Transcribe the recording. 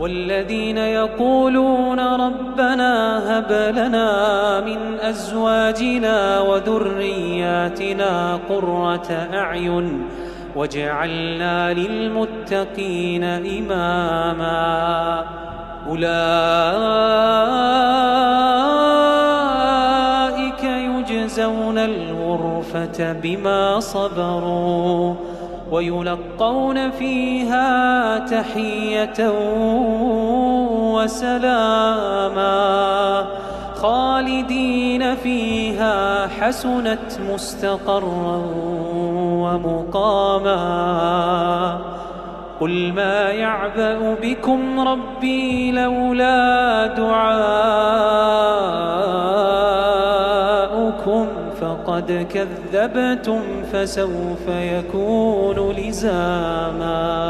والذين يقولون ربنا هب لنا من أزواجنا وذرياتنا قرة أعين واجعلنا للمتقين إماما. أولئك يجزون الغرفة بما صبروا ويلقون فيها تحية وسلاما خالدين فيها حسنت مستقرا ومقاما. قل ما يعبأ بكم ربي لولا دعاؤكم فقد كذبتم فسوف يكون لزاما.